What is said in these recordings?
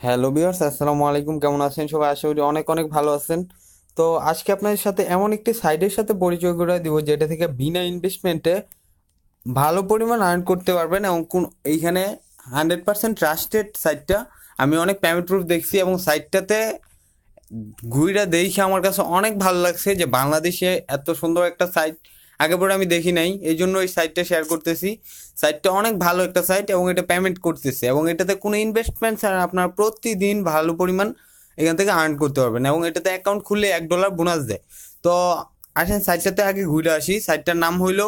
Hello viewers, আসসালামু আলাইকুম। কেমন আছেন সবাই? আশা করি অনেক অনেক ভালো আছেন। তো আজকে আপনাদের সাথে এমন একটি সাইটের সাথে পরিচয় করে দিব যেটা থেকে বিনা ইনভেস্টমেন্টে ভালো পরিমাণ আর্ন করতে পারবেন এবং এইখানে 100% ট্রাস্টেড সাইটটা। আমি অনেক পেমেন্ট প্রুফ দেখছি এবং সাইটটাতে ঘুইরা দেখে আমার কাছে অনেক ভালো লাগছে যে বাংলাদেশে এত সুন্দর একটা সাইট আগে পরে আমি দেখি নাই, এই জন্য এই সাইটটা শেয়ার করতেছি। সাইটটা অনেক ভালো একটা সাইট এবং এটা পেমেন্ট করতেছে এবং এটাতে কোনো ইনভেস্টমেন্ট ছাড়া আপনার প্রতিদিন ভালো পরিমাণ এখান থেকে আর্ন করতে পারবেন এবং এটাতে অ্যাকাউন্ট খুললে $1 বোনাস দেয়। তো আসেন সাইটটাতে আগে ঘুরে আসি। সাইটটার নাম হইলো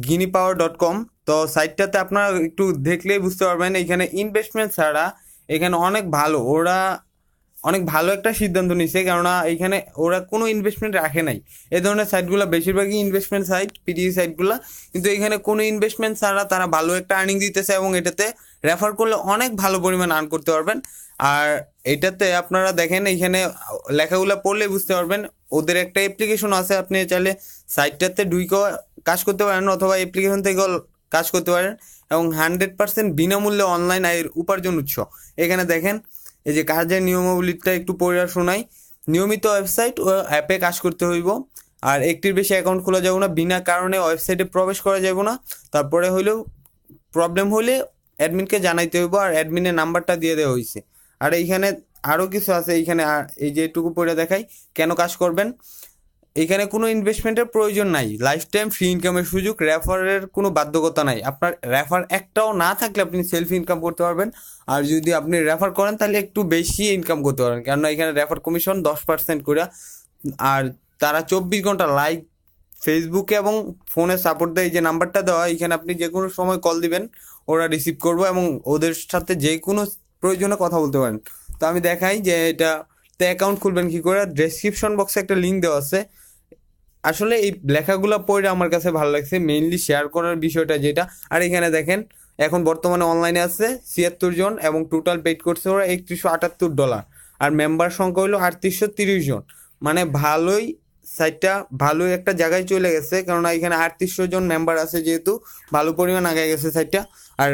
guineapower.com। তো সাইটটাতে আপনারা একটু দেখলেই বুঝতে পারবেন এখানে ইনভেস্টমেন্ট ছাড়া এখানে অনেক ভালো একটা সিদ্ধান্ত নিছে, কেননা এইখানে ওরা কোনো ইনভেস্টমেন্ট রাখে নাই। এই ধরনের সাইটগুলো বেশিরভাগই ইনভেস্টমেন্ট সাইট, পিটিসি সাইটগুলো, কিন্তু এখানে কোনো ইনভেস্টমেন্ট ছাড়া তারা ভালো একটা আর্নিং দিতেছে এবং এটাতে রেফার করলে অনেক ভালো পরিমাণ আর্ন করতে পারবেন। আর এটাতে আপনারা দেখেন এইখানে লেখাগুলো পড়লে বুঝতে পারবেন ওদের একটা অ্যাপ্লিকেশন আছে, আপনি চাইলে সাইটটাতে ঢুকেও কাজ করতে পারেন অথবা অ্যাপ্লিকেশন থেকেও কাজ করতে পারেন এবং 100% বিনামূল্যে অনলাইন আয়ের উপার্জন উৎস। এখানে দেখেন এই যে কাজের নিয়মাবলীটা একটু পড়ে শোনাই। নিয়মিত ওয়েবসাইট ও অ্যাপে কাজ করতে হইব, আর একটির বেশি অ্যাকাউন্ট খোলা যাবে না, বিনা কারণে ওয়েবসাইটে প্রবেশ করা যাবে না। তারপরে হইলেও প্রবলেম হলে অ্যাডমিনকে জানাইতে হইব আর অ্যাডমিনের নাম্বারটা দিয়ে দেওয়া হয়েছে। আর এইখানে আরও কিছু আছে, এইখানে এই যে এটুকু পড়ে দেখাই কেন কাজ করবেন। এখানে কোনো ইনভেস্টমেন্টের প্রয়োজন নাই, লাইফ টাইম ফ্রি ইনকামের সুযোগ, রেফারের কোনো বাধ্যকতা নাই। আপনার রেফার একটাও না থাকলে আপনি সেলফ ইনকাম করতে পারবেন। আর যদি আপনি রেফার করেন তাহলে একটু বেশি ইনকাম করতে পারবেন, কেননা এখানে রেফার কমিশন 10% করে। আর তারা 24 ঘন্টা লাইভ ফেসবুকে এবং ফোনে সাপোর্ট দেয়। এই যে নাম্বারটা দেওয়া, এখানে আপনি যে কোনো সময় কল দিবেন, ওরা রিসিভ করবো এবং ওদের সাথে যে কোনো প্রয়োজনে কথা বলতে পারেন। তো আমি দেখাই যে এটা অ্যাকাউন্ট খুলবেন কি করে। ডেসক্রিপশন বক্সে একটা লিঙ্ক দেওয়া আছে। আসলে এই লেখাগুলো পড়ে আমার কাছে ভালো লাগছে, মেইনলি শেয়ার করার বিষয়টা যেটা। আর এখানে দেখেন এখন বর্তমানে অনলাইনে আছে 76 জন এবং টোটাল পেড করছে ওরা $3178। আর মেম্বার সংখ্যা হলো 3830 জন। মানে ভালোই, সাইটটা ভালোই একটা জায়গায় চলে গেছে, কেননা এখানে 3800 জন মেম্বার আছে, যেহেতু ভালো পরিমাণ আগে গেছে সাইটটা। আর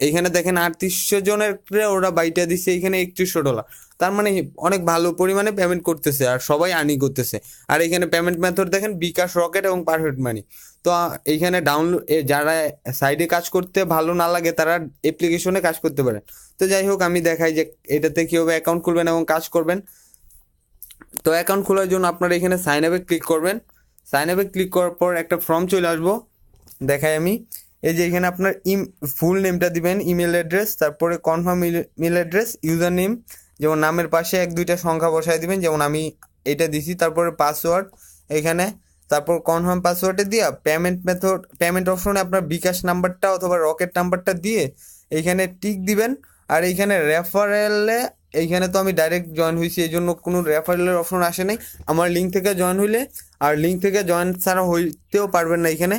এখানে দেখেন 3800 জনের ওরা বাইটা দিচ্ছে এখানে $3100। তার মানে অনেক ভালো পরিমাণে পেমেন্ট করতেছে আর সবাই আর্নিং করতেছে। আর এখানে পেমেন্ট মেথড দেখেন বিকাশ, রকেট এবং পারফেক্ট মানি। তো এইখানে ডাউনলোড, যারা সাইডে কাজ করতে ভালো না লাগে তারা অ্যাপ্লিকেশনে কাজ করতে পারে। তো যাই হোক, আমি দেখাই যে এটাতে কীভাবে অ্যাকাউন্ট খুলবেন এবং কাজ করবেন। তো অ্যাকাউন্ট খোলার জন্য আপনারা এখানে সাইন আপে ক্লিক করবেন। সাইন আপে ক্লিক করার পর একটা ফর্ম চলে আসবো, দেখাই আমি। এই যে এখানে আপনার ফুল নেমটা দিবেন, ইমেল অ্যাড্রেস, তারপরে confirm email address, user name, যেমন নামের পাশে 1-2টা সংখ্যা বসায় দিবেন, যেমন আমি এটা দিছি। তারপরে পাসওয়ার্ড এখানে, তারপর কনফার্ম পাসওয়ার্ডে দিয়া পেমেন্ট মেথড, পেমেন্ট অপশনে আপনার বিকাশ নাম্বারটা অথবা রকেট নাম্বারটা দিয়ে এইখানে টিক দিবেন। আর এইখানে রেফারেলে, এইখানে তো আমি ডাইরেক্ট জয়েন হয়েছি, এই জন্য কোনো রেফারেলের অপশন আসে নাই। আমার লিঙ্ক থেকে জয়েন হইলে, আর লিঙ্ক থেকে জয়েন ছাড়া হইতেও পারবেন না, এখানে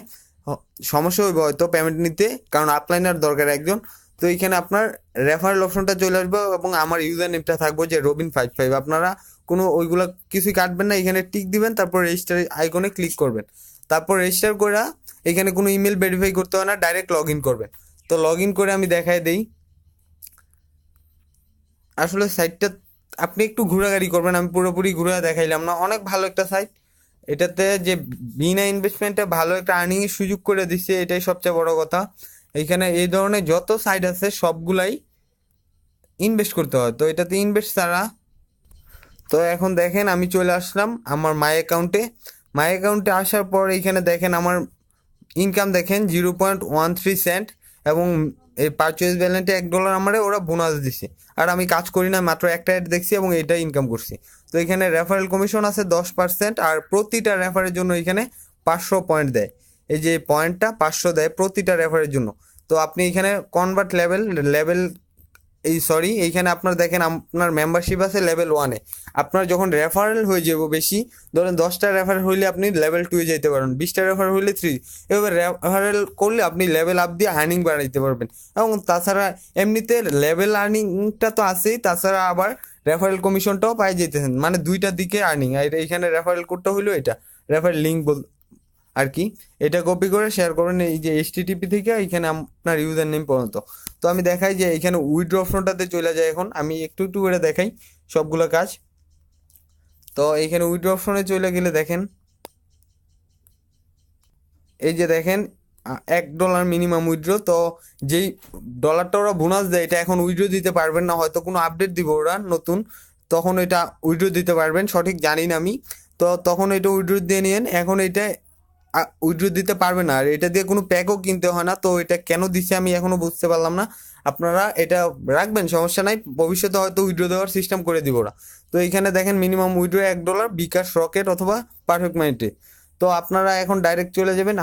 সমস্যা হইব হয়তো পেমেন্ট নিতে, কারণ আপলাইনার দরকার একজন। তো এইখানে আপনার রেফারেল অপশনটা চলে আসবে এবং আমার ইউজার নেমটা থাকবো যে Robin55। আপনারা কোনো ওইগুলো কিছুই কাটবেন না, এখানে টিক দিবেন, তারপর রেজিস্টার আইকনে ক্লিক করবেন। তারপর রেজিস্টার করে এখানে কোনো ইমেল ভেরিফাই করতে হয় না, ডাইরেক্ট লগ ইন করবেন। তো লগ ইন করে আমি দেখাই দেই। আসলে সাইটটা আপনি একটু ঘোরাঘুরি করবেন, আমি পুরোপুরি ঘুরে দেখাইলাম না। অনেক ভালো একটা সাইট, এটাতে যে বিনা ইনভেস্টমেন্টে ভালো একটা আর্নিং এর সুযোগ করে দিচ্ছে, এটাই সবচেয়ে বড় কথা। এইখানে এই ধরনের যত সাইট আছে সবগুলাই ইনভেস্ট করতে হয়, তো এটাতে ইনভেস্ট ছাড়া। তো এখন দেখেন আমি চলে আসলাম আমার মাই অ্যাকাউন্টে আসার পর এইখানে দেখেন আমার ইনকাম দেখেন 0.13 সেন্ট এবং এই পারচেজ ব্যালেন্সে $1 আমারে ওরা বোনাস দিছে। আর আমি কাজ করি না, মাত্র একটা অ্যাড দেখছি এবং এটা ইনকাম করছি। তো এখানে রেফারেল কমিশন আছে 10%, আর প্রতিটা রেফারের জন্য এখানে 500 পয়েন্ট দেয়। এই যে পয়েন্টটা 500 দেয় প্রতিটা রেফারের জন্য। তো আপনি এখানে কনভার্ট লেভেল লেভেল এইখানে আপনার দেখেন আপনার মেম্বারশিপ আছে লেভেল 1-এ। আপনার যখন রেফারেল হয়ে যাবো বেশি, ধরেন 10টা রেফারেল হইলে আপনি লেভেল 2-এ যেতে পারেন, 20টা রেফারেল হইলে 3। এভাবে রেফারেল করলে আপনি লেভেল আপ দিয়ে আর্নিং বাড়াইতে পারবেন। এবং তাছাড়া এমনিতে লেভেল আর্নিংটা তো আছেই, তাছাড়া আবার রেফারেল কমিশনটাও পাই যেতেছেন, মানে দুইটা দিকে আর্নিং। আর এইখানে রেফারেল কোডটা হইলো এটা, রেফারেল লিঙ্ক আর কি। এটা কপি করে শেয়ার করবেন এই যে HTTP থেকে এখানে আপনার ইউজার নেম পর্যন্ত। তো আমি দেখাই যে এখানে উইথড্র অপশনটাতে চলে যায়। এখন আমি একটু একটু করে দেখাই সবগুলো কাজ। তো এইখানে উইথড্র অপশনে চলে গেলে দেখেন এই যে দেখেন $1 মিনিমাম উইথড্র। তো যেই ডলারটা ওরা বোনাস দেয় এটা এখন উইথড্র দিতে পারবেন না, হয়তো কোনো আপডেট দিব ওরা নতুন, তখন এটা উইথড্র দিতে পারবেন, সঠিক জানি না আমি। তো তখন এটা উইথড্র দিয়ে নিন। এখন এটা উইথড্র দিতে পারবে না, আর এটা দিয়ে কোনো প্যাকও কিনতে হয় না। তো এটা কেন দিচ্ছে আমি এখনো বুঝতে পারলাম না। আপনারা এটা রাখবেন, সমস্যা নাই, ভবিষ্যতে হয়তো উইথড্র দেওয়ার সিস্টেম করে দিব ওরা। তো এইখানে দেখেন মিনিমাম উইথড্র $1 বিকাশ, রকেট অথবা পারফেক্ট মানিতে। তো আপনারা এখন ডাইরেক্ট চলে যাবেন,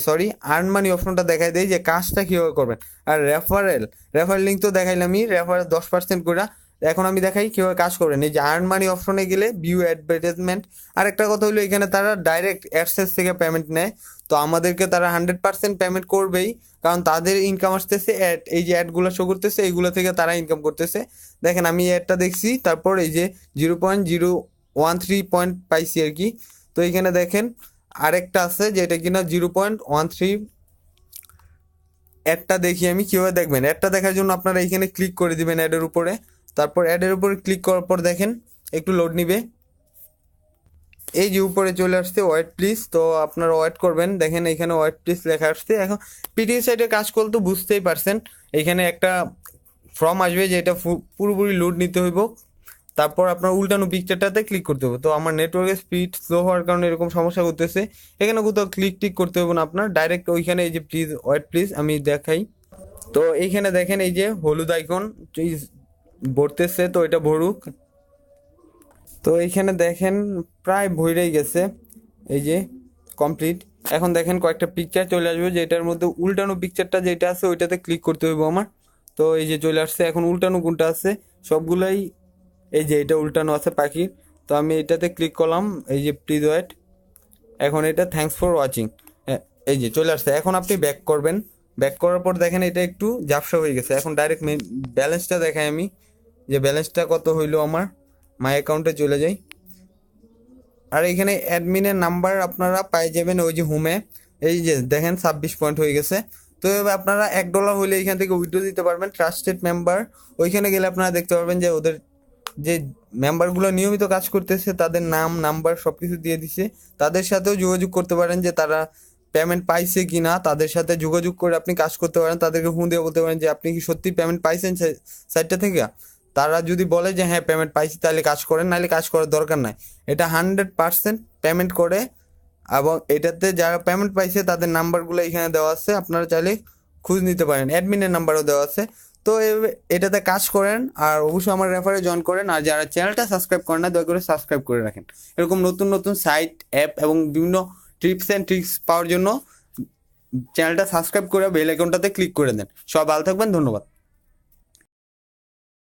সরি আর্ন মানি অপশনটা দেখাই দেয় যে কাজটা কীভাবে করবেন। আর রেফারেল লিঙ্ক তো দেখাইলামই, রেফারেল 10% করে। এখন আমি দেখাই কীভাবে কাজ করবেন। এই যে আর্ন মানি অপশনে গেলে ভিউ অ্যাডভার্টাইজমেন্ট। আরেকটা কথা হলো এখানে তারা ডাইরেক্ট অ্যাডসেন্স থেকে পেমেন্ট নেয়। তো আমাদেরকে তারা 100% পেমেন্ট করবেই, কারণ তাদের ইনকাম আসতেছে অ্যাড, এই যে অ্যাডগুলো শো করতেছে এইগুলো থেকে তারা ইনকাম করতেছে। দেখেন আমি অ্যাডটা দেখছি, তারপর এই যে 0.013 পয়েন্ট পাইছি আর কি। তো এইখানে দেখেন আরেকটা আছে যেটা কিনা 0.13। অ্যাডটা দেখি আমি কীভাবে দেখবেন। অ্যাডটা দেখার জন্য আপনারা এইখানে ক্লিক করে দিবেন অ্যাডের উপরে। তারপর অ্যাডের উপরে ক্লিক করার পর দেখেন একটু লোড নিবে। এই যে উপরে চলে আসছে ওয়েট প্লিজ, তো আপনারা ওয়েট করবেন। দেখেন এখানে ওয়েট প্লিজ লেখা আসছে। এখন পিটিএ সাইটে কাজ করলে তো বুঝতেই পারছেন, এখানে একটা ফর্ম আসবে যেটা পুরোপুরি লোড নিতে হইব। তারপর আপনার উল্টানো পিকচারটাতে ক্লিক করতে হবে। তো আমার নেটওয়ার্কের স্পিড স্লো হওয়ার কারণে এরকম সমস্যা করতেছে। এখানে কোথাও ক্লিক টিক করতে হবে না আপনার, ডাইরেক্ট ওইখানে এই যে প্লিজ ওয়েট প্লিজ আমি দেখাই। তো এইখানে দেখেন এই যে হলুদ আইকন ভরতেছে, তো এটা ভরুক। তো এইখানে দেখেন প্রায় ভরেই গেছে, এই যে কমপ্লিট। এখন দেখেন কয়েকটা পিকচার চলে আসবে, যেটার মধ্যে উল্টানো পিকচারটা যেটা আছে ওইটাতে ক্লিক করতে হইব আমার। তো এই যে চলে আসছে। এখন উল্টানো কোনটা আছে সবগুলাই, এই যে এটা উল্টানো আছে পাখির। তো আমি এটাতে ক্লিক করলাম, এই যে প্লিজ ওয়েট। এখন এটা থ্যাঙ্কস ফর ওয়াচিং, এই যে চলে আসছে। এখন আপনি ব্যাক করবেন, ব্যাক করার পর দেখেন এটা একটু ঝাপসা হয়ে গেছে। এখন ডাইরেক্ট ব্যালেন্সটা দেখাই আমি, যে ব্যালেন্সটা কত হইলো আমার। মাই অ্যাকাউন্টে চলে যাই, আর এখানে অ্যাডমিনের নাম্বার আপনারা পাই যাবেন ওই যে হোমে। এই যে দেখেন 26 পয়েন্ট হয়ে গেছে। তো এভাবে আপনারা $1 হলে এখান থেকে উইথড্র দিতে পারবেন। ট্রাস্টেড মেম্বার, ওইখানে গেলে আপনারা দেখতে পারবেন যে ওদের যে মেম্বারগুলো নিয়মিত কাজ করতেছে তাদের নাম নাম্বার সব কিছু দিয়ে দিছে। তাদের সাথেও যোগাযোগ করতে পারেন যে তারা পেমেন্ট পাইছে কি না, তাদের সাথে যোগাযোগ করে আপনি কাজ করতে পারেন। তাদেরকে ফোন দিয়ে বলতে পারেন যে আপনি কি সত্যি পেমেন্ট পাইছেন সাইটটা থেকে। তারা যদি বলে যে হ্যাঁ পেমেন্ট পাইছি, তাহলে কাজ করেন, নাহলে কাজ করার দরকার নাই। এটা 100% পেমেন্ট করে, এবং এটাতে যারা পেমেন্ট পাইছে তাদের নাম্বারগুলো এখানে দেওয়া আছে, আপনারা চাইলে খোঁজ নিতে পারেন। অ্যাডমিনের নাম্বারও দেওয়া আছে। তো এটাতে কাজ করেন, আর অবশ্যই আমার রেফারে জয়েন করেন। আর যারা চ্যানেলটা সাবস্ক্রাইব করেন না, দয়া করে সাবস্ক্রাইব করে রাখেন। এরকম নতুন নতুন সাইট, অ্যাপ এবং বিভিন্ন টিপস অ্যান্ড ট্রিক্স পাওয়ার জন্য চ্যানেলটা সাবস্ক্রাইব করে বেল আইকনটাতে ক্লিক করে দেন। সব ভালো থাকবেন, ধন্যবাদ।